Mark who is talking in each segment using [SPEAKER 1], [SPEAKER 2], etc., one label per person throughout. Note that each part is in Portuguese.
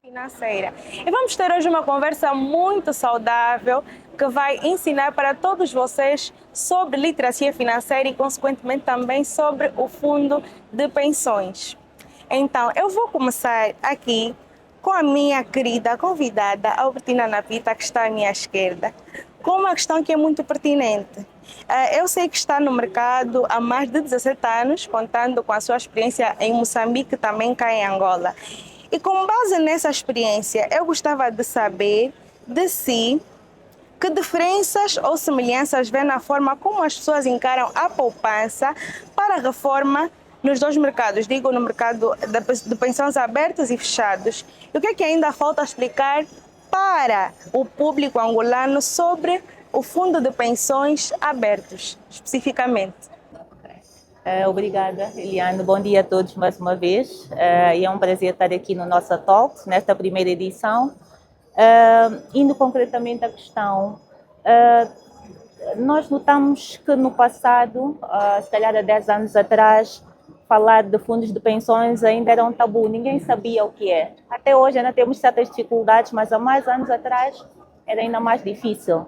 [SPEAKER 1] Financeira. E vamos ter hoje uma conversa muito saudável que vai ensinar para todos vocês sobre literacia financeira e, consequentemente, também sobre o fundo de pensões. Então, eu vou começar aqui com a minha querida convidada, Albertina Napita, que está à minha esquerda, com uma questão que é muito pertinente. Eu sei que está no mercado há mais de 17 anos, contando com a sua experiência em Moçambique e também cá em Angola. E com base nessa experiência, eu gostava de saber de si que diferenças ou semelhanças vê na forma como as pessoas encaram a poupança para a reforma nos dois mercados, digo no mercado de pensões abertos e fechados. E o que ainda falta explicar para o público angolano sobre o fundo de pensões abertos, especificamente?
[SPEAKER 2] Obrigada, Eliane. Bom dia a todos mais uma vez. E é um prazer estar aqui no nosso Talk, nesta primeira edição. Indo concretamente à questão, nós notamos que no passado, se calhar há 10 anos atrás, falar de fundos de pensões ainda era um tabu, ninguém sabia o que é. Até hoje ainda temos certas dificuldades, mas há mais anos atrás era ainda mais difícil.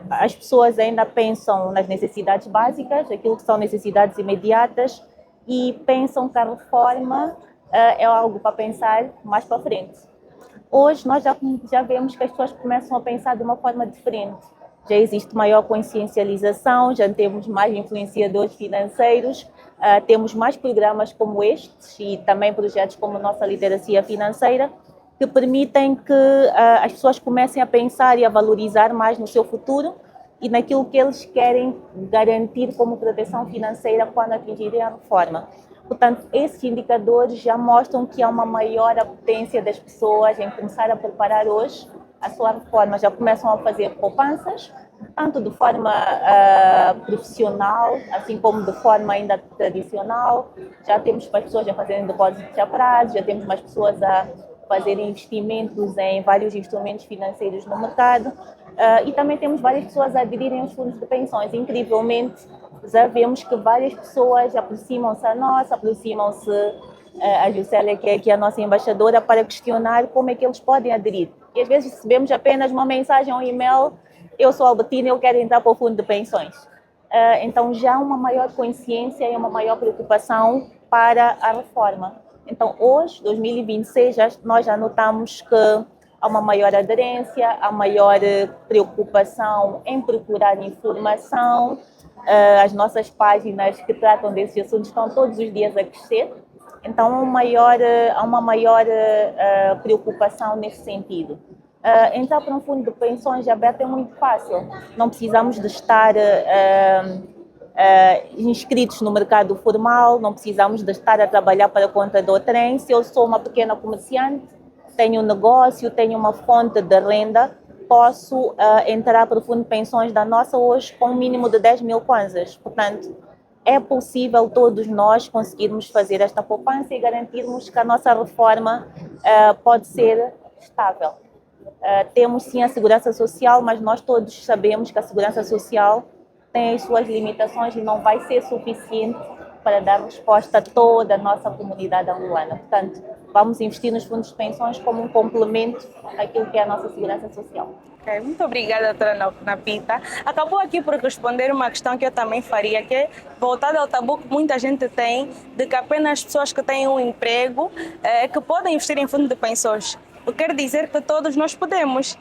[SPEAKER 2] As pessoas ainda pensam nas necessidades básicas, aquilo que são necessidades imediatas, e pensam que a reforma é algo para pensar mais para frente. Hoje nós já vemos que as pessoas começam a pensar de uma forma diferente. Já existe maior consciencialização, já temos mais influenciadores financeiros, temos mais programas como estes e também projetos como a nossa literacia financeira, que permitem que as pessoas comecem a pensar e a valorizar mais no seu futuro e naquilo que eles querem garantir como proteção financeira quando atingirem a reforma. Portanto, esses indicadores já mostram que há uma maior apetência das pessoas em começar a preparar hoje a sua reforma. Já começam a fazer poupanças, tanto de forma profissional, assim como de forma ainda tradicional. Já temos mais pessoas a fazerem depósitos a prazo, já temos mais pessoas a fazer investimentos em vários instrumentos financeiros no mercado, e também temos várias pessoas a aderirem aos fundos de pensões. Incrivelmente, já vemos que várias pessoas aproximam-se a nós, aproximam-se a Juscelia, que é aqui a nossa embaixadora, para questionar como é que eles podem aderir. E às vezes recebemos apenas uma mensagem ou um e-mail: eu sou Albertina, eu quero entrar para o fundo de pensões. Então já há uma maior consciência e uma maior preocupação para a reforma. Então, hoje, 2026, nós já notamos que há uma maior aderência, há maior preocupação em procurar informação. As nossas páginas que tratam desses assuntos estão todos os dias a crescer. Então, há uma maior preocupação nesse sentido. Entrar para um fundo de pensões aberto é muito fácil. Não precisamos de estar inscritos no mercado formal, não precisamos de estar a trabalhar para a conta do trem. Se eu sou uma pequena comerciante, tenho um negócio, tenho uma fonte de renda, posso entrar para o fundo de pensões da nossa hoje com um mínimo de 10 mil kwanzas. Portanto, é possível todos nós conseguirmos fazer esta poupança e garantirmos que a nossa reforma pode ser estável. Temos sim a segurança social, mas nós todos sabemos que a segurança social tem as suas limitações e não vai ser suficiente para dar resposta a toda a nossa comunidade angolana. Portanto, vamos investir nos fundos de pensões como um complemento àquilo que é a nossa segurança social.
[SPEAKER 1] Okay, muito obrigada, doutora Napita. Acabou aqui por responder uma questão que eu também faria, que é voltada ao tabu que muita gente tem, de que apenas pessoas que têm um emprego que podem investir em fundo de pensões. Eu quero dizer que todos nós podemos.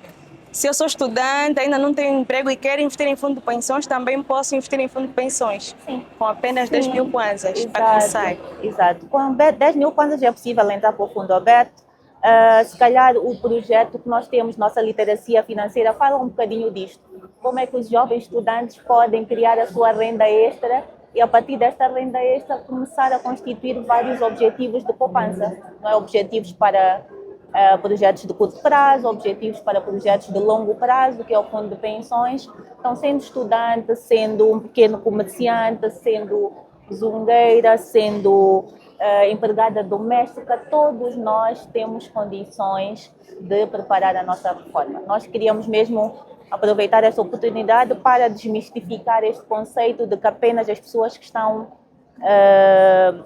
[SPEAKER 1] Se eu sou estudante, ainda não tenho emprego e quero investir em fundo de pensões, também posso investir em fundo de pensões.
[SPEAKER 2] Sim.
[SPEAKER 1] Com apenas 10 mil kwanzas para começar.
[SPEAKER 2] Exato. Com 10 mil kwanzas é possível entrar para o fundo aberto. Se calhar o projeto que nós temos, nossa literacia financeira, fala um bocadinho disto. Como é que os jovens estudantes podem criar a sua renda extra e, a partir desta renda extra, começar a constituir vários objetivos de poupança. Não é? Objetivos para projetos de curto prazo, objetivos para projetos de longo prazo, que é o fundo de pensões. Então, sendo estudante, sendo um pequeno comerciante, sendo zungueira, sendo empregada doméstica, todos nós temos condições de preparar a nossa reforma. Nós queríamos mesmo aproveitar esta oportunidade para desmistificar este conceito de que apenas as pessoas que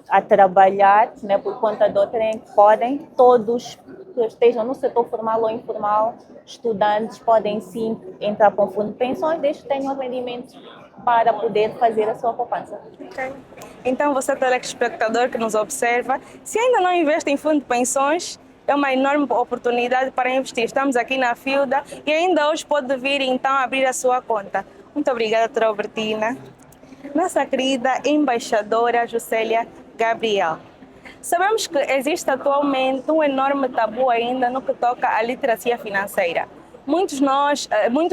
[SPEAKER 2] a trabalhar, né, por conta do trem, podem, todos que estejam no setor formal ou informal, estudantes podem sim entrar para um fundo de pensões, desde que tenham rendimento para poder fazer a sua poupança.
[SPEAKER 1] Ok. Então, você, telespectador que nos observa, se ainda não investe em fundo de pensões, é uma enorme oportunidade para investir. Estamos aqui na Filda e ainda hoje pode vir então abrir a sua conta. Muito obrigada, doutora Albertina. Nossa querida embaixadora Juscelia Gabriel. Sabemos que existe atualmente um enorme tabu ainda no que toca à literacia financeira. Muitos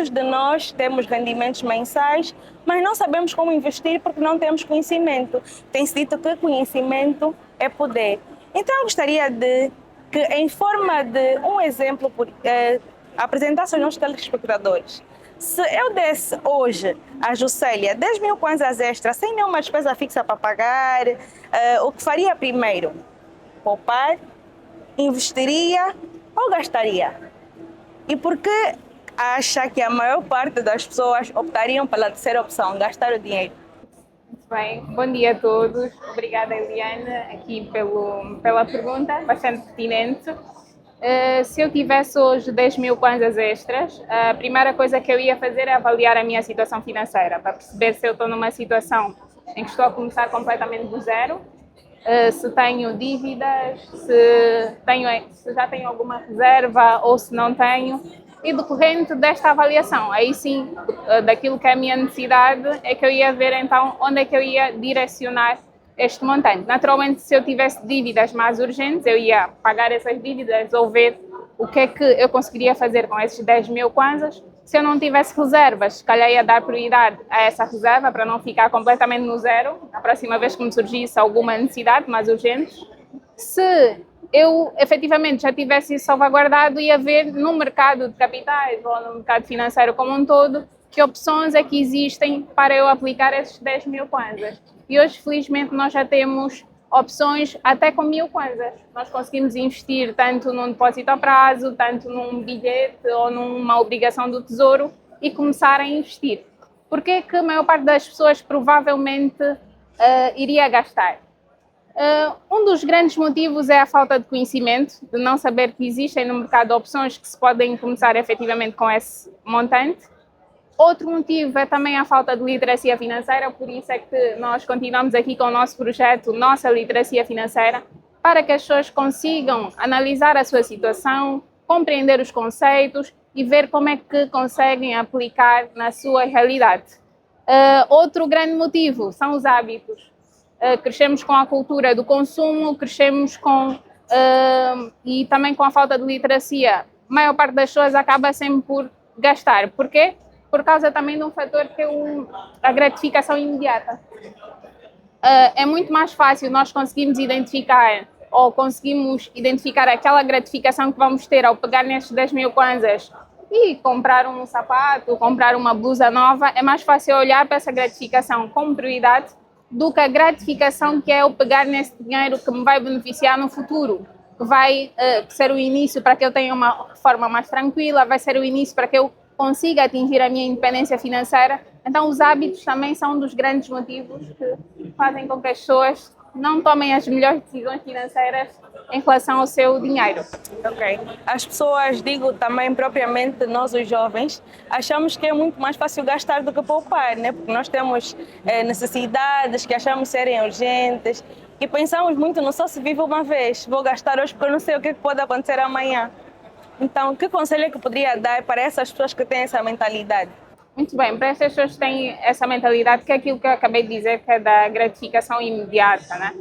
[SPEAKER 1] de nós temos rendimentos mensais, mas não sabemos como investir porque não temos conhecimento. Tem-se dito que conhecimento é poder. Então eu gostaria de que, em forma de um exemplo, apresentasse aos nossos telespectadores. Se eu desse hoje a Juscelia 10 mil kwanzas extras, sem nenhuma despesa fixa para pagar, o que faria primeiro? Poupar, investiria ou gastaria? E por que acha que a maior parte das pessoas optariam pela terceira opção, gastar o dinheiro?
[SPEAKER 3] Muito bem, bom dia a todos. Obrigada, Eliane, aqui pela pergunta, bastante pertinente. Se eu tivesse hoje 10 mil kwanzas extras, a primeira coisa que eu ia fazer é avaliar a minha situação financeira, para perceber se eu estou numa situação em que estou a começar completamente do zero, se tenho dívidas, se já tenho alguma reserva ou se não tenho. E decorrente desta avaliação, aí sim, daquilo que é a minha necessidade, é que eu ia ver então onde é que eu ia direcionar este montante. Naturalmente, se eu tivesse dívidas mais urgentes, eu ia pagar essas dívidas ou ver o que é que eu conseguiria fazer com esses 10 mil kwanzas. Se eu não tivesse reservas, se calhar ia dar prioridade a essa reserva para não ficar completamente no zero, a próxima vez que me surgisse alguma necessidade mais urgente. Se eu efetivamente já tivesse isso salvaguardado, ia ver no mercado de capitais ou no mercado financeiro como um todo, que opções é que existem para eu aplicar esses 10 mil kwanzas. E hoje, felizmente, nós já temos opções até com 1000 kwanzas. Nós conseguimos investir tanto num depósito a prazo, tanto num bilhete ou numa obrigação do Tesouro e começar a investir. Por que que a maior parte das pessoas provavelmente iria gastar? Um dos grandes motivos é a falta de conhecimento, de não saber que existem no mercado opções que se podem começar efetivamente com esse montante. Outro motivo é também a falta de literacia financeira, por isso é que nós continuamos aqui com o nosso projeto Nossa Literacia Financeira, para que as pessoas consigam analisar a sua situação, compreender os conceitos e ver como é que conseguem aplicar na sua realidade. Outro grande motivo são os hábitos. Crescemos com a cultura do consumo, crescemos e também com a falta de literacia. A maior parte das pessoas acaba sempre por gastar. Porquê? Por causa também de um fator que é a gratificação imediata. É muito mais fácil nós conseguirmos identificar aquela gratificação que vamos ter ao pegar nestes 10 mil kwanzas e comprar um sapato, comprar uma blusa nova. É mais fácil olhar para essa gratificação como prioridade do que a gratificação que é o pegar nesse dinheiro que me vai beneficiar no futuro, que vai ser o início para que eu tenha uma reforma mais tranquila, vai ser o início para que eu consiga atingir a minha independência financeira. Então, os hábitos também são um dos grandes motivos que fazem com que as pessoas não tomem as melhores decisões financeiras em relação ao seu dinheiro.
[SPEAKER 1] Ok. As pessoas, digo também propriamente nós os jovens, achamos que é muito mais fácil gastar do que poupar, né? Porque nós temos necessidades que achamos serem urgentes e pensamos muito no só se vive uma vez, vou gastar hoje porque eu não sei o que pode acontecer amanhã. Então, que conselho é que poderia dar para essas pessoas que têm essa mentalidade?
[SPEAKER 3] Muito bem, para essas pessoas que têm essa mentalidade, que é aquilo que eu acabei de dizer, que é da gratificação imediata, né?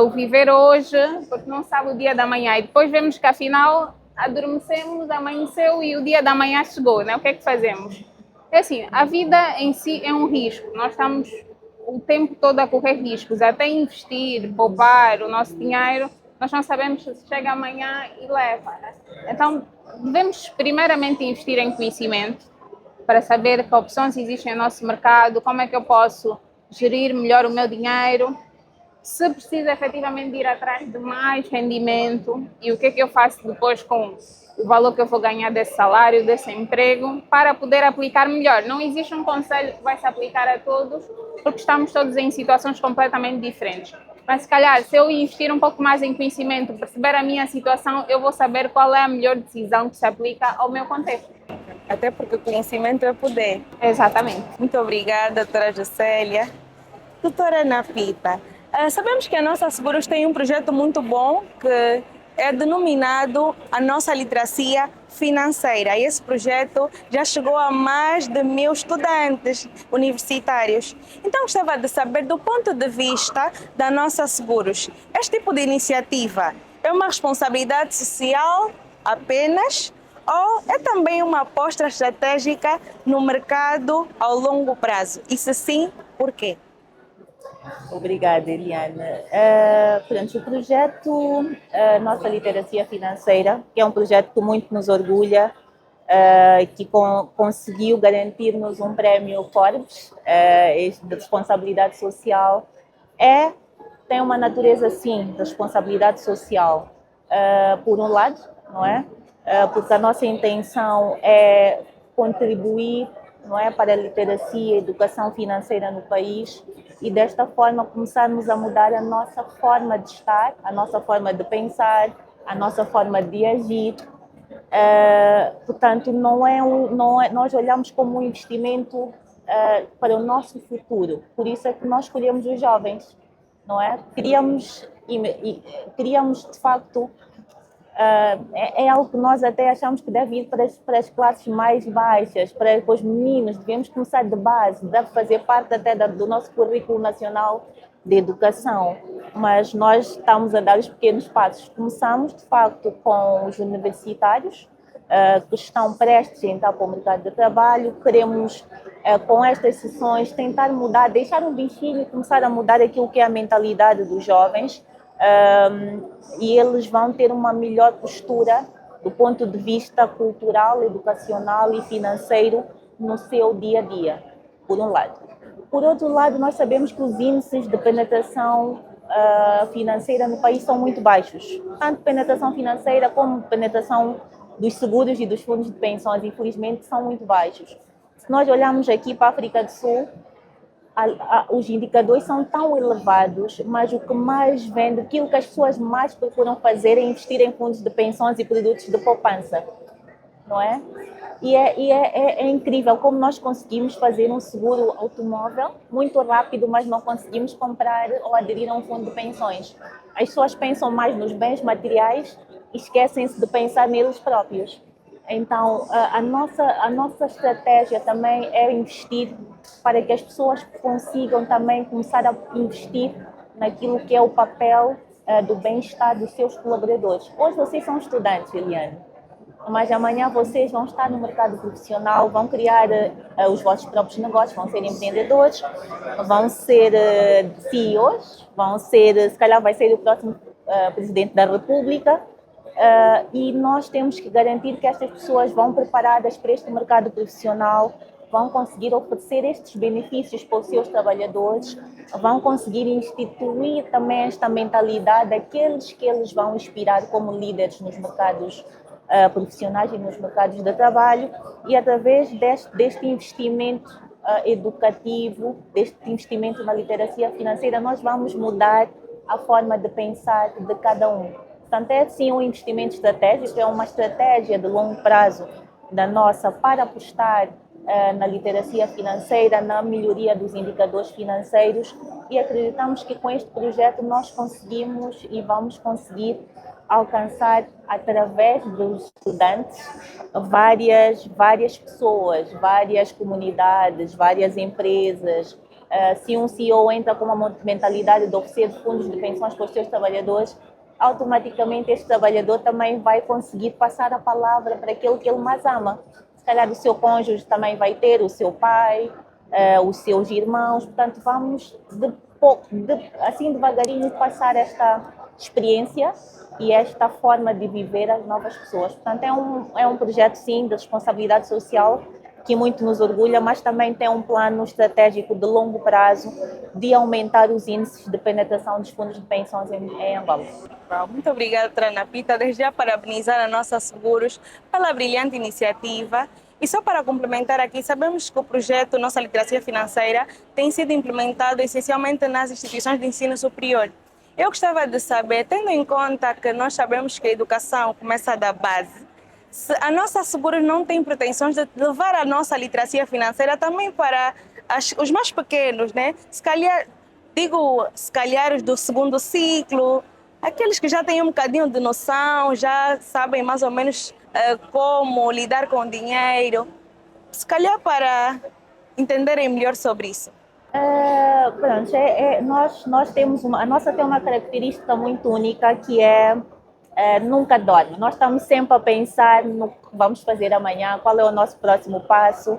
[SPEAKER 3] O viver hoje, porque não sabe o dia da manhã, e depois vemos que afinal adormecemos, amanheceu e o dia da manhã chegou, né? O que é que fazemos? É assim, a vida em si é um risco, nós estamos o tempo todo a correr riscos, até investir, poupar o nosso dinheiro, nós não sabemos se chega amanhã e leva, né? Então, devemos primeiramente investir em conhecimento, para saber que opções existem no nosso mercado, como é que eu posso gerir melhor o meu dinheiro. se precisa efetivamente ir atrás de mais rendimento e o que é que eu faço depois com o valor que eu vou ganhar desse salário, desse emprego, para poder aplicar melhor. Não existe um conselho que vai se aplicar a todos, porque estamos todos em situações completamente diferentes. Mas se calhar, se eu investir um pouco mais em conhecimento, perceber a minha situação, eu vou saber qual é a melhor decisão que se aplica ao meu contexto.
[SPEAKER 1] Até porque o conhecimento é poder.
[SPEAKER 3] Exatamente.
[SPEAKER 1] Muito obrigada, doutora Juscelia. Doutora Nafita, sabemos que a nossa Seguros tem um projeto muito bom que é denominado a nossa literacia financeira. E esse projeto já chegou a mais de 1.000 estudantes universitários. Então, gostava de saber, do ponto de vista da nossa Seguros, este tipo de iniciativa é uma responsabilidade social apenas ou é também uma aposta estratégica no mercado ao longo prazo? E se sim, por quê?
[SPEAKER 2] Obrigada, Eliana. Portanto, o projeto Nossa Literacia Financeira, que é um projeto que muito nos orgulha, que conseguiu garantir-nos um prémio Forbes de responsabilidade social, tem uma natureza, sim, de responsabilidade social. Por um lado, não é? Porque a nossa intenção é contribuir, não é, para a literacia e a educação financeira no país e desta forma começarmos a mudar a nossa forma de estar, a nossa forma de pensar, a nossa forma de agir. Portanto, nós olhamos como um investimento para o nosso futuro. Por isso é que nós escolhemos os jovens, não é? Queríamos de facto, é algo que nós até achamos que deve ir para as classes mais baixas, para os meninos. Devemos começar de base, deve fazer parte até do nosso currículo nacional de educação, mas nós estamos a dar os pequenos passos. Começamos, de facto, com os universitários, que estão prestes a entrar para o mercado de trabalho. Queremos, com estas sessões, tentar mudar, deixar um bichinho e começar a mudar aquilo que é a mentalidade dos jovens, e eles vão ter uma melhor postura do ponto de vista cultural, educacional e financeiro no seu dia a dia, por um lado. Por outro lado, nós sabemos que os índices de penetração financeira no país são muito baixos. Tanto penetração financeira como penetração dos seguros e dos fundos de pensões, infelizmente, são muito baixos. Se nós olharmos aqui para a África do Sul, os indicadores são tão elevados, mas o que mais vende, aquilo que as pessoas mais procuram fazer é investir em fundos de pensões e produtos de poupança, não é? E é incrível como nós conseguimos fazer um seguro automóvel muito rápido, mas não conseguimos comprar ou aderir a um fundo de pensões. As pessoas pensam mais nos bens materiais e esquecem-se de pensar neles próprios. Então, a nossa estratégia também é investir para que as pessoas consigam também começar a investir naquilo que é o papel do bem-estar dos seus colaboradores. Hoje vocês são estudantes, Eliane, mas amanhã vocês vão estar no mercado profissional, vão criar os vossos próprios negócios, vão ser empreendedores, vão ser CEOs, se calhar vai ser o próximo Presidente da República. E nós temos que garantir que estas pessoas vão preparadas para este mercado profissional, vão conseguir oferecer estes benefícios para os seus trabalhadores, vão conseguir instituir também esta mentalidade daqueles que eles vão inspirar como líderes nos mercados profissionais e nos mercados de trabalho, e através deste investimento educativo, deste investimento na literacia financeira, nós vamos mudar a forma de pensar de cada um. Portanto, é sim um investimento estratégico, é uma estratégia de longo prazo da nossa para apostar na literacia financeira, na melhoria dos indicadores financeiros, e acreditamos que com este projeto nós conseguimos e vamos conseguir alcançar, através dos estudantes, várias pessoas, várias comunidades, várias empresas. Se um CEO entra com uma mentalidade de oferecer fundos de pensões para os seus trabalhadores, automaticamente este trabalhador também vai conseguir passar a palavra para aquele que ele mais ama. Se calhar o seu cônjuge também vai ter, o seu pai, os seus irmãos. Portanto, vamos assim devagarinho passar esta experiência e esta forma de viver às novas pessoas. Portanto, é um projeto, sim, de responsabilidade social, que muito nos orgulha, mas também tem um plano estratégico de longo prazo de aumentar os índices de penetração dos fundos de pensões em Angola.
[SPEAKER 1] Muito obrigada, Trana Pita. Desde já parabenizar a nossa Seguros pela brilhante iniciativa. E só para complementar aqui, sabemos que o projeto Nossa Literacia Financeira tem sido implementado essencialmente nas instituições de ensino superior. Eu gostava de saber, tendo em conta que nós sabemos que a educação começa da base, se a nossa Seguros não tem pretensões de levar a nossa literacia financeira também para os mais pequenos, né? Se calhar os do segundo ciclo, aqueles que já têm um bocadinho de noção, já sabem mais ou menos como lidar com o dinheiro, se calhar para entenderem melhor sobre isso.
[SPEAKER 2] Pronto, nós temos a nossa tem uma característica muito única que é nunca dorme. Nós estamos sempre a pensar no que vamos fazer amanhã, qual é o nosso próximo passo.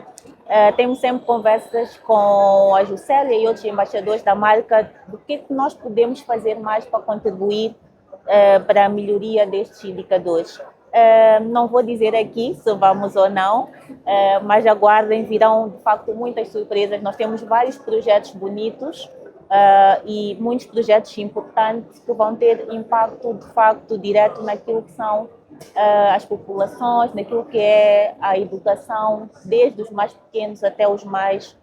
[SPEAKER 2] Temos sempre conversas com a Juscelia e outros embaixadores da marca do que nós podemos fazer mais para contribuir para a melhoria destes indicadores. Não vou dizer aqui se vamos ou não, mas aguardem, virão de facto muitas surpresas. Nós temos vários projetos bonitos e muitos projetos importantes que vão ter impacto de facto direto naquilo que são as populações, naquilo que é a educação, desde os mais pequenos até os mais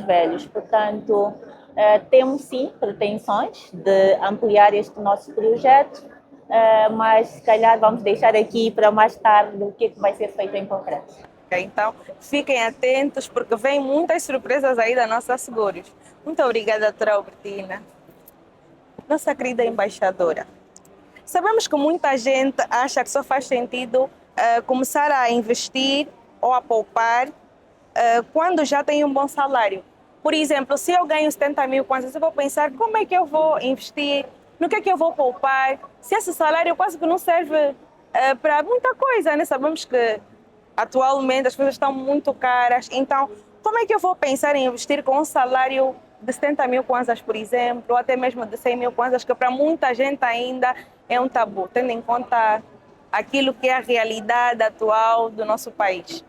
[SPEAKER 2] velhos. Portanto, temos sim pretensões de ampliar este nosso projeto, mas se calhar vamos deixar aqui para mais tarde o que é que vai ser feito em concreto.
[SPEAKER 1] Então, fiquem atentos porque vem muitas surpresas aí da nossa Seguros. Muito obrigada, doutora Albertina. Nossa querida embaixadora, sabemos que muita gente acha que só faz sentido começar a investir ou a poupar quando já tem um bom salário. Por exemplo, se eu ganho 70 mil kwanzas, eu vou pensar como é que eu vou investir, no que é que eu vou poupar, se esse salário quase que não serve para muita coisa, né? Sabemos que atualmente as coisas estão muito caras, então como é que eu vou pensar em investir com um salário de 70 mil kwanzas, por exemplo, ou até mesmo de 100 mil kwanzas, que para muita gente ainda é um tabu, tendo em conta aquilo que é a realidade atual do nosso país?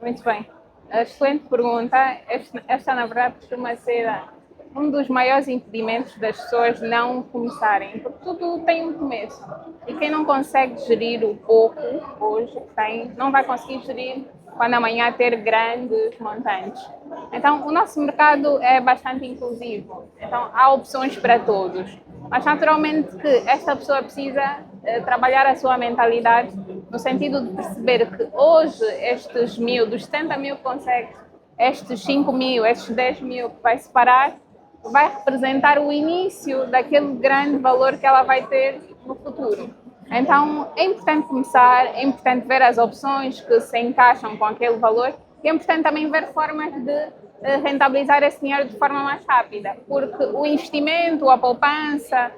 [SPEAKER 3] Muito bem. Excelente pergunta. Esta, na verdade, costuma ser um dos maiores impedimentos das pessoas não começarem, porque tudo tem um começo. E quem não consegue gerir o pouco hoje que tem, não vai conseguir gerir quando amanhã ter grandes montantes. Então, o nosso mercado é bastante inclusivo. Então, há opções para todos. Mas, naturalmente, que esta pessoa precisa trabalhar a sua mentalidade no sentido de perceber que hoje estes dos 70 mil que consegue, estes 5 mil, estes 10 mil que vai separar, vai representar o início daquele grande valor que ela vai ter no futuro. Então, é importante começar, é importante ver as opções que se encaixam com aquele valor e é importante também ver formas de rentabilizar esse dinheiro de forma mais rápida, porque o investimento, a poupança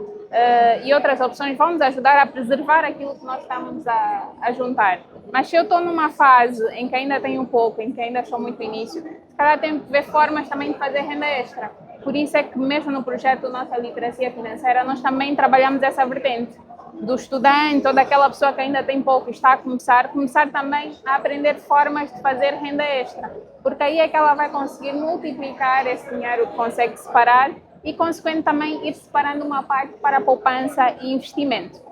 [SPEAKER 3] e outras opções vão nos ajudar a preservar aquilo que nós estamos a juntar. Mas se eu estou numa fase em que ainda tenho pouco, em que ainda estou muito no início, se calhar tenho que ver formas também de fazer renda extra. Por isso é que mesmo no projeto Nossa Literacia Financeira, nós também trabalhamos essa vertente do estudante ou daquela pessoa que ainda tem pouco e está a começar também a aprender formas de fazer renda extra, porque aí é que ela vai conseguir multiplicar esse dinheiro que consegue separar e, consequentemente, também ir separando uma parte para a poupança e investimento.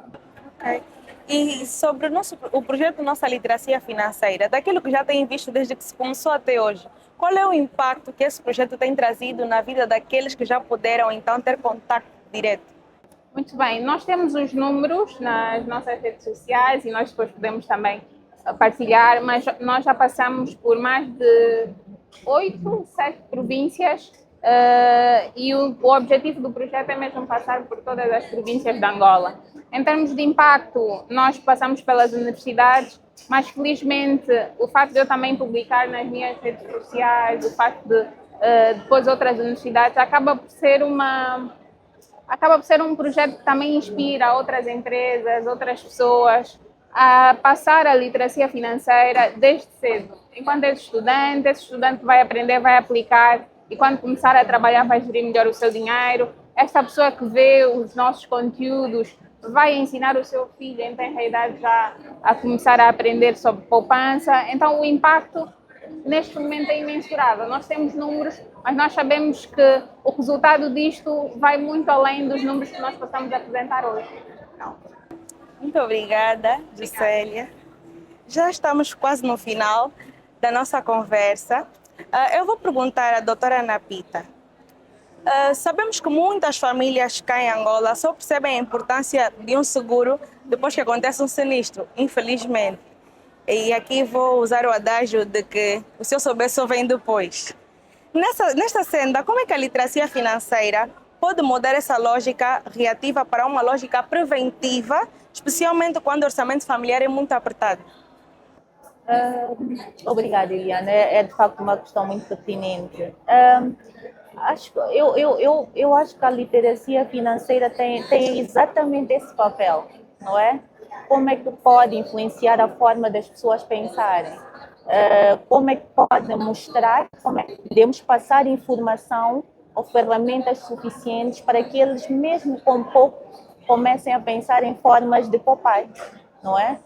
[SPEAKER 1] Okay. E sobre o projeto Nossa Literacia Financeira, daquilo que já tem visto desde que se começou até hoje, qual é o impacto que esse projeto tem trazido na vida daqueles que já puderam, então, ter contato direto?
[SPEAKER 3] Muito bem, nós temos os números nas nossas redes sociais e nós depois podemos também partilhar, mas nós já passamos por mais de 8, 7 províncias e o objetivo do projeto é mesmo passar por todas as províncias de Angola. Em termos de impacto, nós passamos pelas universidades, mas felizmente o facto de eu também publicar nas minhas redes sociais, o facto de depois outras universidades, acaba por ser um projeto que também inspira outras empresas, outras pessoas a passar a literacia financeira desde cedo. Enquanto esse estudante vai aprender, vai aplicar e quando começar a trabalhar vai gerir melhor o seu dinheiro. Esta pessoa que vê os nossos conteúdos vai ensinar o seu filho em tenra idade já a começar a aprender sobre poupança. Então o impacto neste momento é imensurável. Nós temos números, mas nós sabemos que o resultado disto vai muito além dos números que nós possamos apresentar hoje. Então,
[SPEAKER 1] Muito obrigada, Juscelia. Já estamos quase no final da nossa conversa. Eu vou perguntar à doutora Ana Pita. Sabemos que muitas famílias cá em Angola só percebem a importância de um seguro depois que acontece um sinistro, infelizmente. E aqui vou usar o adágio de que o se eu souber só vem depois. Nesta senda, como é que a literacia financeira pode mudar essa lógica reativa para uma lógica preventiva, especialmente quando o orçamento familiar é muito apertado?
[SPEAKER 2] Obrigada, Eliana. É de facto uma questão muito pertinente. Eu acho que a literacia financeira tem exatamente esse papel, não é? Como é que pode influenciar a forma das pessoas pensarem? Como é que pode mostrar, como é que podemos passar informação ou ferramentas suficientes para que eles, mesmo com pouco, comecem a pensar em formas de poupar, não é?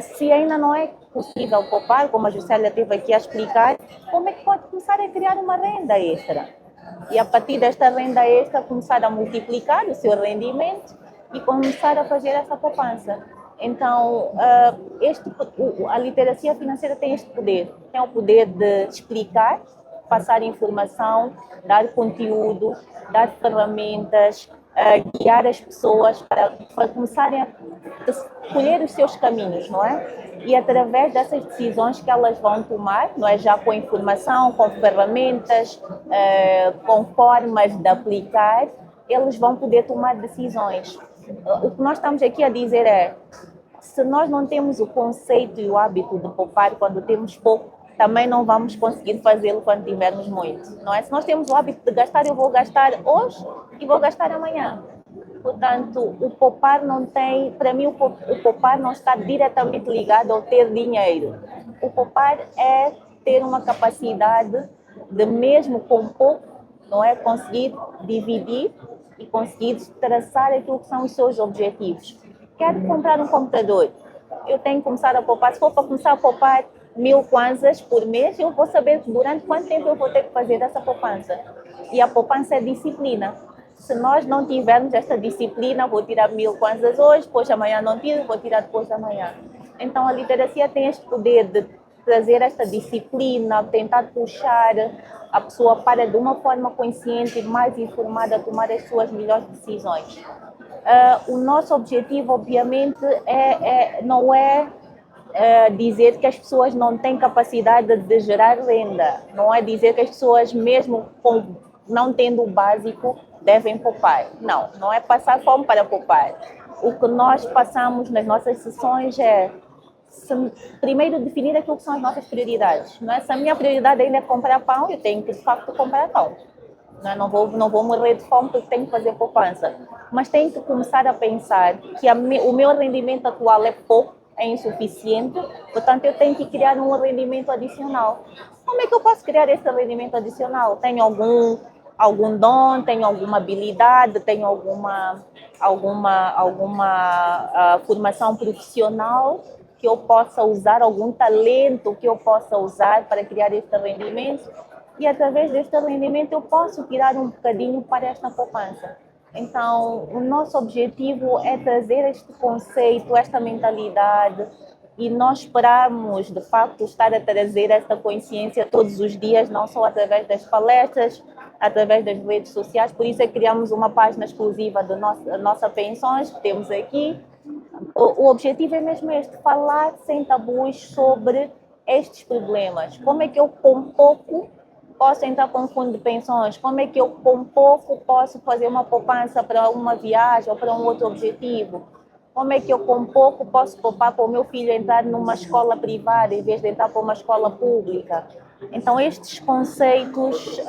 [SPEAKER 2] Se ainda não é possível poupar, como a Juscelia teve aqui a explicar, como é que pode começar a criar uma renda extra? E a partir desta renda extra começar a multiplicar o seu rendimento e começar a fazer essa poupança. Então, a literacia financeira tem este poder. Tem o poder de explicar, passar informação, dar conteúdo, dar ferramentas, guiar as pessoas para começarem a escolher os seus caminhos, não é? E através dessas decisões que elas vão tomar, não é? Já com informação, com ferramentas, com formas de aplicar, eles vão poder tomar decisões. O que nós estamos aqui a dizer é, se nós não temos o conceito e o hábito de poupar quando temos pouco, também não vamos conseguir fazê-lo quando tivermos muito, não é? Se nós temos o hábito de gastar, eu vou gastar hoje e vou gastar amanhã. Portanto, o poupar não tem, para mim, o poupar não está diretamente ligado ao ter dinheiro. O poupar é ter uma capacidade de, mesmo com pouco, não é, conseguir dividir e conseguir traçar aquilo que são os seus objetivos. Quero comprar um computador, eu tenho que começar a poupar. Se for para começar a poupar 1000 kwanzas por mês, eu vou saber durante quanto tempo eu vou ter que fazer essa poupança. E a poupança é disciplina. Se nós não tivermos esta disciplina, vou tirar 1000 kwanzas hoje, depois amanhã não tiro, vou tirar depois de amanhã. Então a literacia tem este poder de trazer esta disciplina, tentar puxar a pessoa para, de uma forma consciente e mais informada, tomar as suas melhores decisões. O nosso objetivo, obviamente, não é dizer que as pessoas não têm capacidade de gerar renda, não é dizer que as pessoas, mesmo não tendo o básico, devem poupar. Não, não é passar fome para poupar. O que nós passamos nas nossas sessões é primeiro definir aquilo que são as nossas prioridades. Não é? Se a minha prioridade ainda é comprar pão, eu tenho que de facto comprar pão. Não vou morrer de fome porque tenho que fazer poupança. Mas tenho que começar a pensar que o meu rendimento atual é pouco, é insuficiente, portanto eu tenho que criar um rendimento adicional. Como é que eu posso criar esse rendimento adicional? Tenho algum dom, tenho alguma habilidade, tenho alguma formação profissional que eu possa usar, algum talento que eu possa usar para criar este rendimento, e através deste rendimento eu posso tirar um bocadinho para esta poupança. Então, o nosso objetivo é trazer este conceito, esta mentalidade, e nós esperamos, de facto, estar a trazer esta consciência todos os dias, não só através das palestras, através das redes sociais. Por isso é que criamos uma página exclusiva da nossa Pensões, que temos aqui. O objetivo é mesmo este, falar sem tabus sobre estes problemas. Como é que eu, com pouco, posso entrar com um fundo de pensões? Como é que eu, com pouco, posso fazer uma poupança para uma viagem ou para um outro objetivo? Como é que eu, com pouco, posso poupar para o meu filho entrar numa escola privada em vez de entrar para uma escola pública? Então, estes conceitos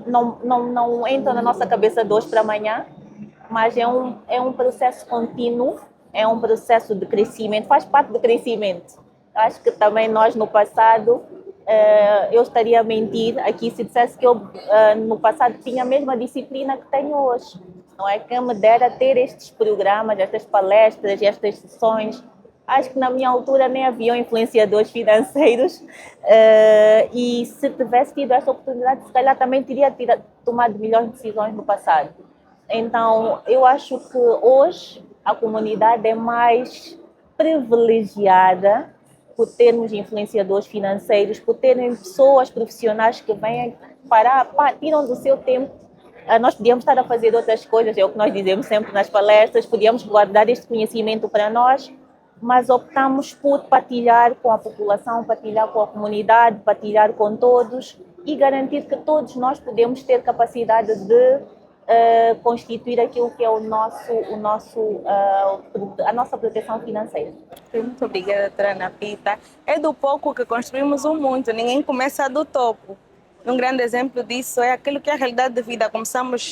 [SPEAKER 2] não entram na nossa cabeça de hoje para amanhã, mas é um processo contínuo, é um processo de crescimento, faz parte do crescimento. Acho que também nós, no passado, eu estaria a mentir aqui se dissesse que eu, no passado, tinha a mesma disciplina que tenho hoje. Não é que me dera ter estes programas, estas palestras e estas sessões Acho que na minha altura nem haviam influenciadores financeiros e se tivesse tido essa oportunidade, se calhar também teria tomado melhores decisões no passado. Então, eu acho que hoje a comunidade é mais privilegiada por termos influenciadores financeiros, por terem pessoas profissionais que vêm tiram do seu tempo. Nós podíamos estar a fazer outras coisas, é o que nós dizemos sempre nas palestras, podíamos guardar este conhecimento para nós, mas optamos por partilhar com a população, partilhar com a comunidade, partilhar com todos e garantir que todos nós podemos ter capacidade de constituir aquilo que é a nossa proteção financeira.
[SPEAKER 1] Muito obrigada, doutora Ana Pita. É do pouco que construímos o muito, ninguém começa do topo. Um grande exemplo disso é aquilo que é a realidade de vida.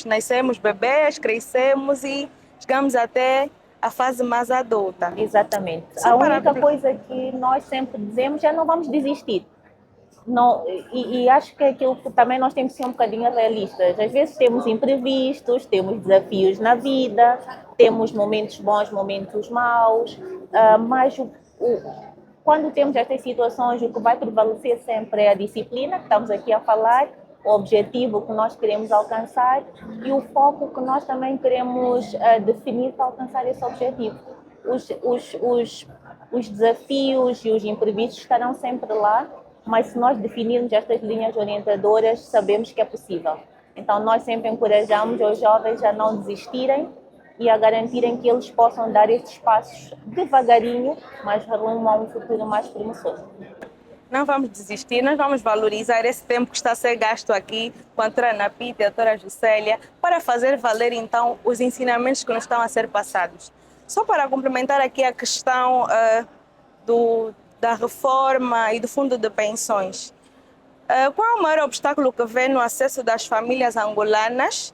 [SPEAKER 1] Nascemos bebês, crescemos e chegamos até a fase mais adulta.
[SPEAKER 2] Exatamente. A única coisa que nós sempre dizemos é não vamos desistir. Não, e acho que é aquilo que também nós temos que ser um bocadinho realistas. Às vezes temos imprevistos, temos desafios na vida, temos momentos bons, momentos maus, mas quando temos estas situações, o que vai prevalecer sempre é a disciplina, que estamos aqui a falar, o objetivo que nós queremos alcançar e o foco que nós também queremos definir para alcançar esse objetivo. Os desafios e os imprevistos estarão sempre lá, mas se nós definirmos estas linhas orientadoras, sabemos que é possível. Então, nós sempre encorajamos os jovens a não desistirem e a garantirem que eles possam dar estes passos devagarinho, mas rumo a um futuro mais promissor.
[SPEAKER 1] Não vamos desistir, nós vamos valorizar esse tempo que está a ser gasto aqui com a doutora Ana Pita e a doutora Juscelia para fazer valer, então, os ensinamentos que nos estão a ser passados. Só para complementar aqui a questão da reforma e do fundo de pensões. Qual é o maior obstáculo que vê no acesso das famílias angolanas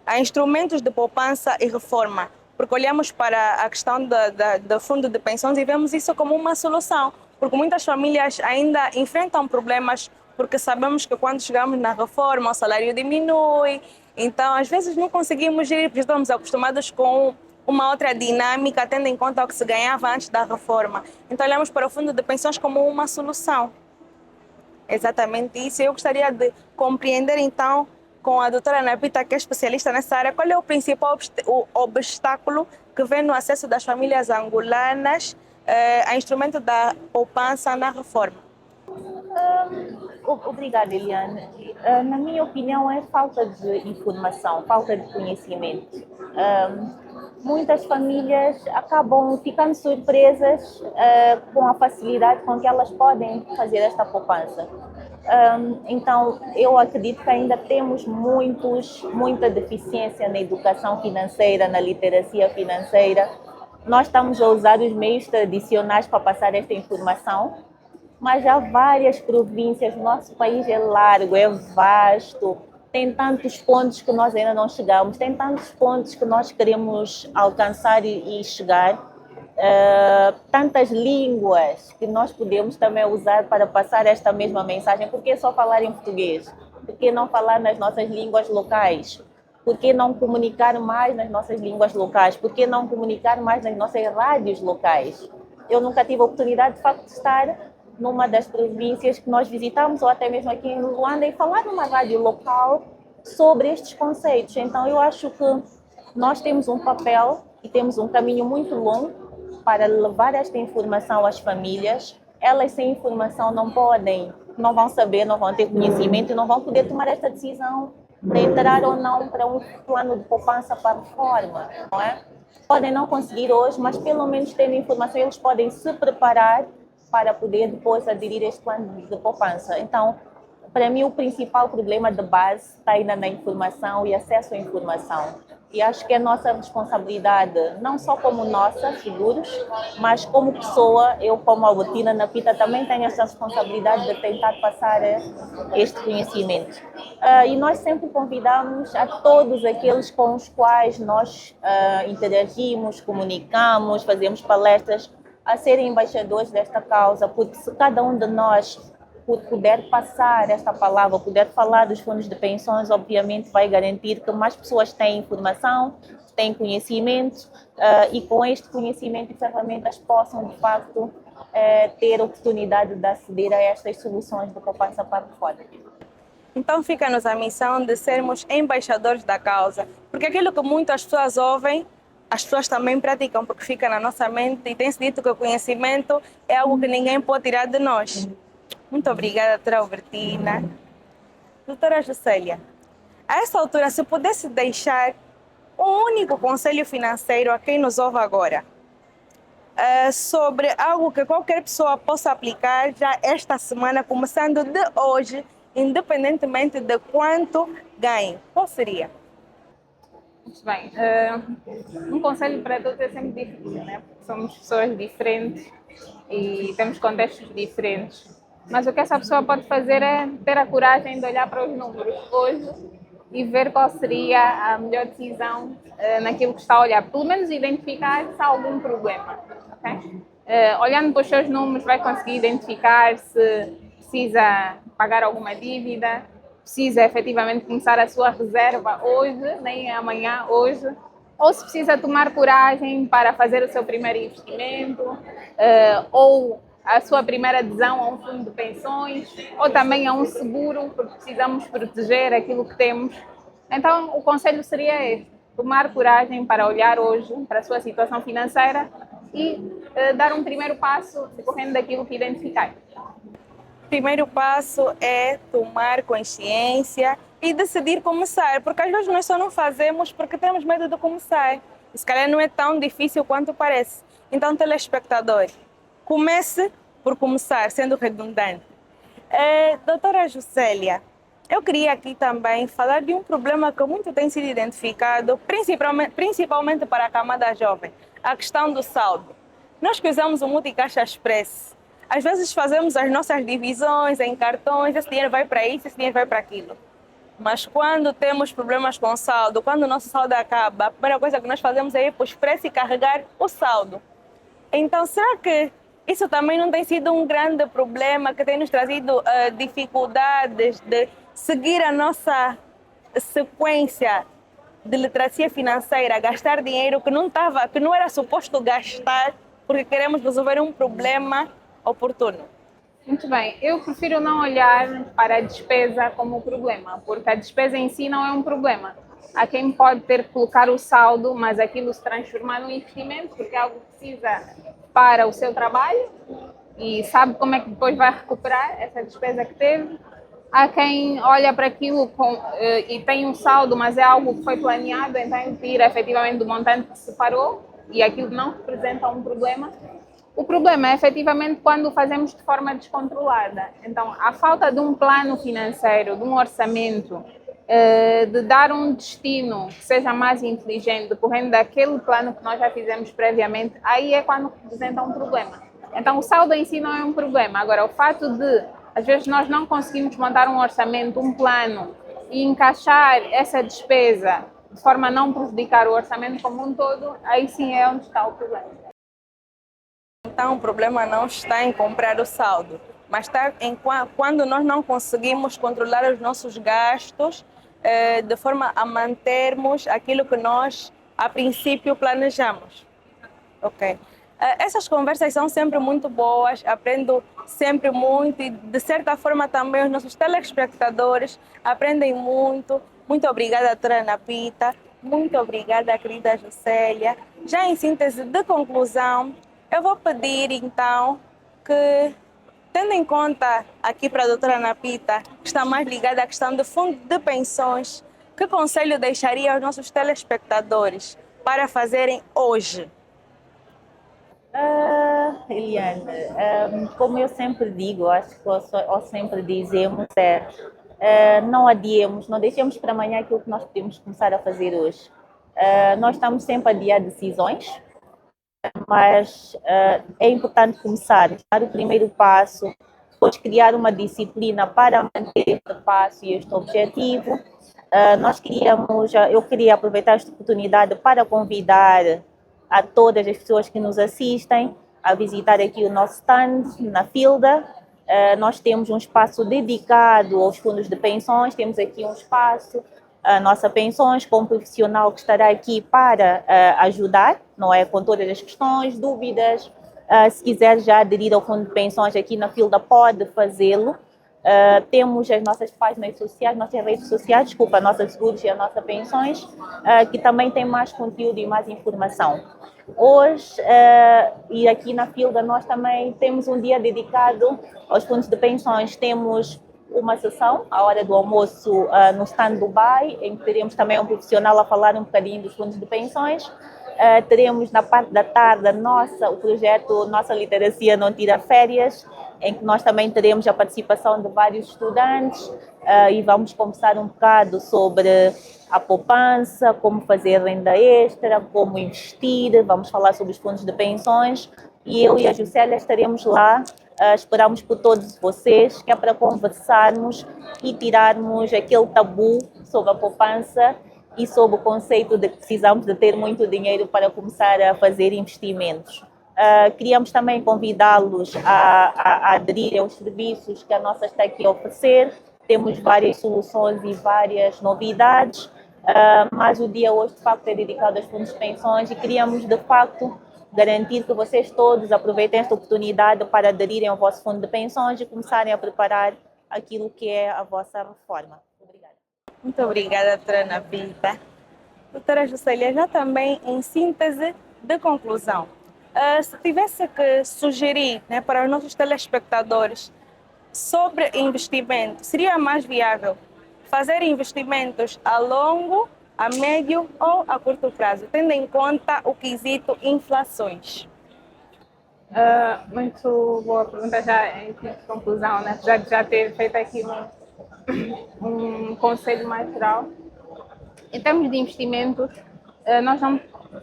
[SPEAKER 1] a instrumentos de poupança e reforma? Porque olhamos para a questão do fundo de pensões e vemos isso como uma solução, porque muitas famílias ainda enfrentam problemas, porque sabemos que quando chegamos na reforma o salário diminui, então às vezes não conseguimos gerir, porque estamos acostumados com uma outra dinâmica, tendo em conta o que se ganhava antes da reforma. Então olhamos para o fundo de pensões como uma solução. Exatamente isso. Eu gostaria de compreender então com a doutora Ana Pita, que é especialista nessa área, qual é o principal obstáculo que vem no acesso das famílias angolanas a instrumento da poupança na reforma?
[SPEAKER 2] Obrigada, Eliane. Na minha opinião, é falta de informação, falta de conhecimento. Muitas famílias acabam ficando surpresas com a facilidade com que elas podem fazer esta poupança. Então, eu acredito que ainda temos muita deficiência na educação financeira, na literacia financeira. Nós estamos a usar os meios tradicionais para passar esta informação, mas há várias províncias, o nosso país é largo, é vasto, tem tantos pontos que nós ainda não chegamos, tem tantos pontos que nós queremos alcançar e chegar, tantas línguas que nós podemos também usar para passar esta mesma mensagem. Por que só falar em português? Por que não falar nas nossas línguas locais? Por que não comunicar mais nas nossas línguas locais? Por que não comunicar mais nas nossas rádios locais? Eu nunca tive a oportunidade, de facto, de estar numa das províncias que nós visitamos, ou até mesmo aqui em Luanda, e falar numa rádio local sobre estes conceitos. Então, eu acho que nós temos um papel e temos um caminho muito longo para levar esta informação às famílias. Elas sem informação não vão saber, não vão ter conhecimento e não vão poder tomar esta decisão de entrar ou não para um plano de poupança para a reforma, não é? Podem não conseguir hoje, mas pelo menos tendo informação, eles podem se preparar para poder depois aderir a este plano de poupança. Então, para mim, o principal problema de base está ainda na informação e acesso à informação. E acho que é nossa responsabilidade, não só como nossa, seguros, mas como pessoa, eu como Albertina Ana Pita também tenho essa responsabilidade de tentar passar este conhecimento. E nós sempre convidamos a todos aqueles com os quais nós interagimos, comunicamos, fazemos palestras, a serem embaixadores desta causa, porque se cada um de nós por poder passar esta palavra, poder falar dos fundos de pensões, obviamente vai garantir que mais pessoas têm informação, têm conhecimento e com este conhecimento e ferramentas possam, de facto, ter a oportunidade de aceder a estas soluções de poupança para fora.
[SPEAKER 1] Então fica-nos a missão de sermos embaixadores da causa, porque aquilo que muitas pessoas ouvem, as pessoas também praticam, porque fica na nossa mente e tem-se dito que o conhecimento é algo que ninguém pode tirar de nós. Muito obrigada, doutora Albertina. Doutora Juscelia, a essa altura, se pudesse deixar um único conselho financeiro a quem nos ouve agora, sobre algo que qualquer pessoa possa aplicar já esta semana, começando de hoje, independentemente de quanto ganhe, qual seria?
[SPEAKER 3] Muito bem. Um conselho para todos é sempre difícil, né? Porque somos pessoas diferentes e temos contextos diferentes. Mas o que essa pessoa pode fazer é ter a coragem de olhar para os números hoje e ver qual seria a melhor decisão naquilo que está a olhar. Pelo menos identificar se há algum problema. Okay? Olhando para os seus números, vai conseguir identificar se precisa pagar alguma dívida, precisa efetivamente começar a sua reserva hoje, nem amanhã, hoje, ou se precisa tomar coragem para fazer o seu primeiro investimento, ou a sua primeira adesão a um fundo de pensões, ou também a um seguro, porque precisamos proteger aquilo que temos. Então, o conselho seria este: tomar coragem para olhar hoje para a sua situação financeira e dar um primeiro passo decorrendo daquilo que identificar.
[SPEAKER 1] O primeiro passo é tomar consciência e decidir começar, porque às vezes nós só não fazemos porque temos medo de começar. E se calhar não é tão difícil quanto parece. Então, telespectador, comece por começar, sendo redundante. Doutora Juscelia, eu queria aqui também falar de um problema que muito tem sido identificado, principalmente para a camada jovem, a questão do saldo. Nós que usamos o Multicaixa Express, às vezes fazemos as nossas divisões em cartões, esse dinheiro vai para isso, esse dinheiro vai para aquilo. Mas quando temos problemas com o saldo, quando o nosso saldo acaba, a primeira coisa que nós fazemos é ir para o Express e carregar o saldo. Então, será que isso também não tem sido um grande problema que tem nos trazido dificuldades de seguir a nossa sequência de literacia financeira, gastar dinheiro que não era suposto gastar porque queremos resolver um problema oportuno?
[SPEAKER 3] Muito bem, eu prefiro não olhar para a despesa como um problema, porque a despesa em si não é um problema. Há quem pode ter que colocar o saldo, mas aquilo se transformar num investimento, porque é algo que precisa para o seu trabalho e sabe como é que depois vai recuperar essa despesa que teve. Há quem olha para aquilo e tem um saldo, mas é algo que foi planeado, então ele tira efetivamente do montante que separou e aquilo não representa um problema. O problema é efetivamente quando o fazemos de forma descontrolada. Então, a falta de um plano financeiro, de um orçamento, de dar um destino que seja mais inteligente, decorrendo daquele plano que nós já fizemos previamente, aí é quando representa um problema. Então, o saldo em si não é um problema. Agora, o fato de, às vezes, nós não conseguimos montar um orçamento, um plano e encaixar essa despesa de forma a não prejudicar o orçamento como um todo, aí sim é onde está o problema.
[SPEAKER 1] Então, o problema não está em comprar o saldo, mas está em quando nós não conseguimos controlar os nossos gastos de forma a mantermos aquilo que nós, a princípio, planejamos. Ok. Essas conversas são sempre muito boas, aprendo sempre muito e, de certa forma, também os nossos telespectadores aprendem muito. Muito obrigada, doutora Ana Pita. Muito obrigada, querida Juscelia. Já em síntese de conclusão, eu vou pedir, então, que, tendo em conta aqui para a doutora Ana Pita, que está mais ligada à questão do fundo de pensões, que conselho deixaria aos nossos telespectadores para fazerem hoje?
[SPEAKER 2] Eliane, como eu sempre digo, acho que ou sempre dizemos, não adiemos, não deixemos para amanhã aquilo que nós podemos começar a fazer hoje. Nós estamos sempre a adiar decisões, mas é importante começar, dar o primeiro passo, depois criar uma disciplina para manter este passo e este objetivo. Eu queria aproveitar esta oportunidade para convidar a todas as pessoas que nos assistem a visitar aqui o nosso stand na Filda. Nós temos um espaço dedicado aos fundos de pensões, temos aqui um espaço, a nossa pensões, com um profissional que estará aqui para ajudar, não é, com todas as questões, dúvidas. Se quiser já aderir ao fundo de pensões aqui na Filda, pode fazê-lo. Temos as nossas páginas sociais, nossas redes sociais, desculpa, a nossa seguros e a nossa pensões, que também tem mais conteúdo e mais informação. Hoje, e aqui na Filda, nós também temos um dia dedicado aos fundos de pensões. Temos uma sessão, à hora do almoço, no stand Dubai, em que teremos também um profissional a falar um bocadinho dos fundos de pensões. Teremos na parte da tarde o projeto Nossa Literacia Não Tira Férias, em que nós também teremos a participação de vários estudantes e vamos conversar um bocado sobre a poupança, como fazer renda extra, como investir, vamos falar sobre os fundos de pensões e eu e a Juscelia estaremos lá, esperamos por todos vocês, que é para conversarmos e tirarmos aquele tabu sobre a poupança e sobre o conceito de que precisamos de ter muito dinheiro para começar a fazer investimentos. Queríamos também convidá-los a aderirem aos serviços que a nossa está aqui a oferecer. Temos várias soluções e várias novidades, mas o dia hoje, de facto, é dedicado aos fundos de pensões e queríamos, de facto, garantir que vocês todos aproveitem esta oportunidade para aderirem ao vosso fundo de pensões e começarem a preparar aquilo que é a vossa reforma. Obrigada.
[SPEAKER 1] Muito obrigada, doutora Ana Pinta. Doutora Juscelia, já também em síntese de conclusão, se tivesse que sugerir, né, para os nossos telespectadores sobre investimento, seria mais viável fazer investimentos a longo, a médio ou a curto prazo, tendo em conta o quesito inflações?
[SPEAKER 3] Muito boa pergunta, já em conclusão, né? Apesar de já ter feito aqui um conselho mais geral. Em termos de investimentos, nós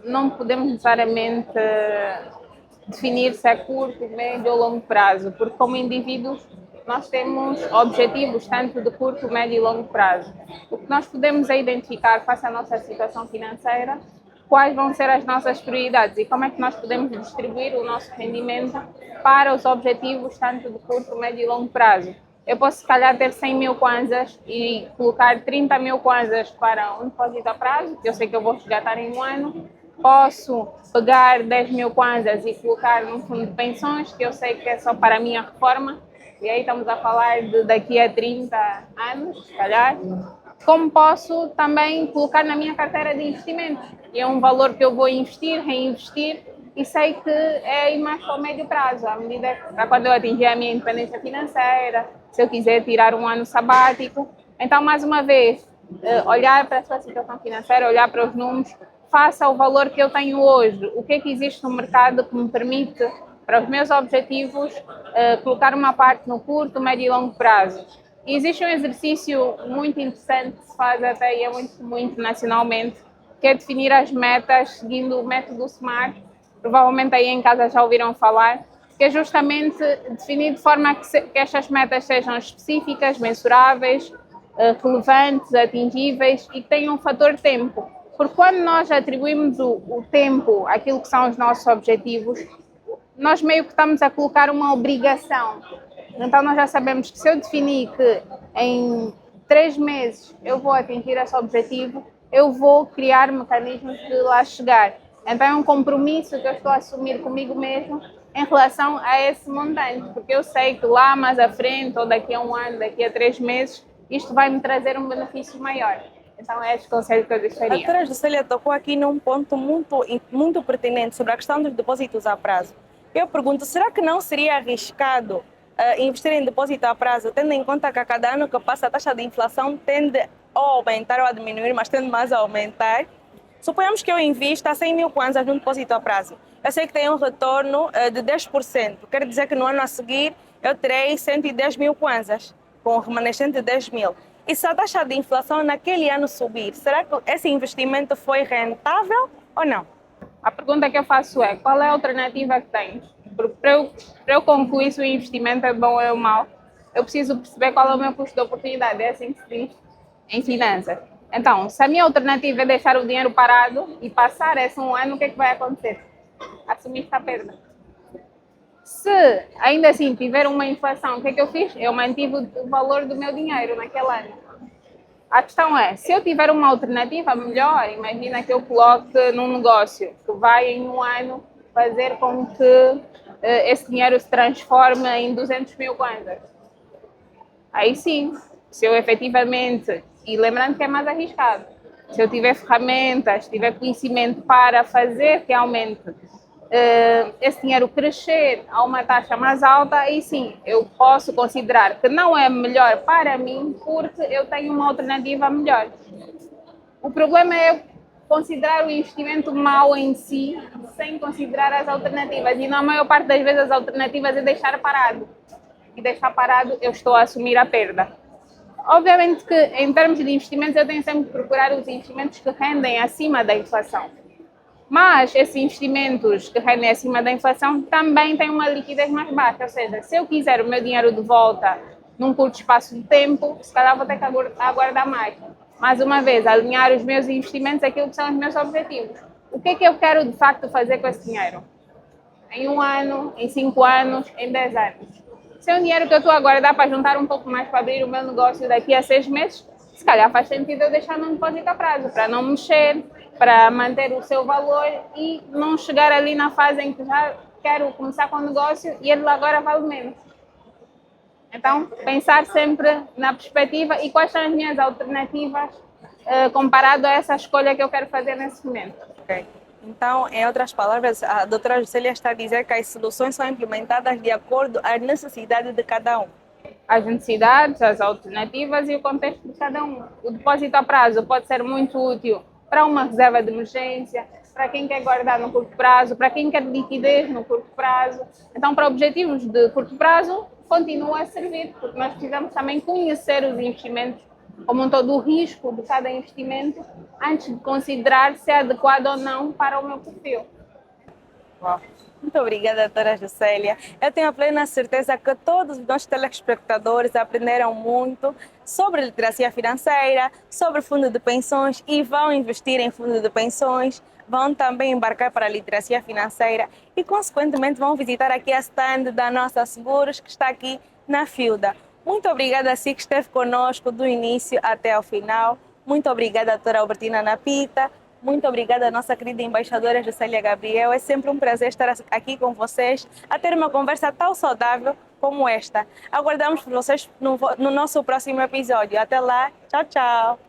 [SPEAKER 3] não podemos necessariamente definir se é curto, médio ou longo prazo, porque como indivíduos nós temos objetivos tanto de curto, médio e longo prazo. O que nós podemos é identificar, face à nossa situação financeira, quais vão ser as nossas prioridades e como é que nós podemos distribuir o nosso rendimento para os objetivos tanto de curto, médio e longo prazo. Eu posso, se calhar, ter 100 mil kwanzas e colocar 30 mil kwanzas para um depósito a prazo, que eu sei que eu vou resgatar em um ano. Posso pegar 10 mil kwanzas e colocar num fundo de pensões, que eu sei que é só para a minha reforma, e aí estamos a falar de daqui a 30 anos, se calhar. Como posso também colocar na minha carteira de investimentos, e é um valor que eu vou investir, reinvestir, e sei que é mais para o médio prazo, à medida para quando eu atingir a minha independência financeira, se eu quiser tirar um ano sabático. Então, mais uma vez, olhar para a sua situação financeira, olhar para os números, faça o valor que eu tenho hoje, o que é que existe no mercado que me permite, para os meus objetivos, colocar uma parte no curto, médio e longo prazo. E existe um exercício muito interessante que se faz até e é muito comum internacionalmente, que é definir as metas seguindo o método SMART. Provavelmente aí em casa já ouviram falar, que é justamente definir de forma que estas metas sejam específicas, mensuráveis, relevantes, atingíveis e que tenham um fator tempo. Porque quando nós atribuímos o tempo àquilo que são os nossos objetivos, nós meio que estamos a colocar uma obrigação. Então nós já sabemos que se eu definir que em 3 meses eu vou atingir esse objetivo, eu vou criar mecanismos de lá chegar. Então é um compromisso que eu estou a assumir comigo mesmo em relação a esse montante, porque eu sei que lá mais à frente, ou daqui a um ano, daqui a 3 meses, isto vai me trazer um benefício maior. Então é este conselho que eu deixaria.
[SPEAKER 1] A doutora Juscelia tocou aqui num ponto muito pertinente sobre a questão dos depósitos a prazo. Eu pergunto, será que não seria arriscado investir em depósito a prazo, tendo em conta que a cada ano que passa a taxa de inflação tende a aumentar ou a diminuir, mas tende mais a aumentar? Suponhamos que eu invista 100 mil kwanzas num depósito a prazo. Eu sei que tem um retorno de 10%. Quer dizer que no ano a seguir eu terei 110 mil kwanzas, com o remanescente de 10 mil. E se a taxa de inflação naquele ano subir, será que esse investimento foi rentável ou não?
[SPEAKER 3] A pergunta que eu faço é, qual é a alternativa que tens? Porque para eu concluir se o investimento é bom ou é mau, eu preciso perceber qual é o meu custo de oportunidade. É assim que se diz em finanças. Então, se a minha alternativa é deixar o dinheiro parado e passar esse um ano, o que é que vai acontecer? Assumir esta perda. Se ainda assim tiver uma inflação, o que é que eu fiz? Eu mantive o valor do meu dinheiro naquele ano. A questão é, se eu tiver uma alternativa melhor, imagina que eu coloque num negócio que vai em um ano fazer com que esse dinheiro se transforme em 200 mil kwanzas. Aí sim, se eu efetivamente, e lembrando que é mais arriscado, se eu tiver ferramentas, tiver conhecimento para fazer que aumente esse dinheiro crescer a uma taxa mais alta, aí sim, eu posso considerar que não é melhor para mim porque eu tenho uma alternativa melhor. O problema é considerar o investimento mau em si, sem considerar as alternativas. E na maior parte das vezes as alternativas é deixar parado. E deixar parado, eu estou a assumir a perda. Obviamente que em termos de investimentos eu tenho sempre que procurar os investimentos que rendem acima da inflação. Mas esses investimentos que rendem acima da inflação também têm uma liquidez mais baixa, ou seja, se eu quiser o meu dinheiro de volta num curto espaço de tempo, se calhar vou ter que aguardar mais. Mais uma vez, alinhar os meus investimentos àquilo que são os meus objetivos. O que é que eu quero de facto fazer com esse dinheiro? Em 1 ano, em 5 anos, em 10 anos. Se é um dinheiro que eu estou a guardar para juntar um pouco mais para abrir o meu negócio daqui a 6 meses, se calhar faz sentido eu deixar num depósito a prazo, para não mexer, para manter o seu valor e não chegar ali na fase em que já quero começar com o negócio e ele agora vale menos. Então, pensar sempre na perspectiva e quais são as minhas alternativas comparado a essa escolha que eu quero fazer nesse momento.
[SPEAKER 1] Ok. Então, em outras palavras, a doutora Juscelia está a dizer que as soluções são implementadas de acordo à necessidade de cada um.
[SPEAKER 3] As necessidades, as alternativas e o contexto de cada um. O depósito a prazo pode ser muito útil para uma reserva de emergência, para quem quer guardar no curto prazo, para quem quer liquidez no curto prazo. Então, para objetivos de curto prazo, continua a servir, porque nós precisamos também conhecer os investimentos como um todo, o risco de cada investimento, antes de considerar se é adequado ou não para o meu perfil.
[SPEAKER 1] Uau. Muito obrigada, doutora Juscelia. Eu tenho a plena certeza que todos os nossos telespectadores aprenderam muito sobre literacia financeira, sobre fundo de pensões e vão investir em fundo de pensões, vão também embarcar para a literacia financeira e, consequentemente, vão visitar aqui a stand da nossa Seguros, que está aqui na Filda. Muito obrigada a si que esteve conosco do início até ao final. Muito obrigada, doutora Albertina Napita. Muito obrigada, nossa querida embaixadora Juscelia Gabriel. É sempre um prazer estar aqui com vocês, a ter uma conversa tão saudável como esta. Aguardamos por vocês no nosso próximo episódio. Até lá. Tchau, tchau.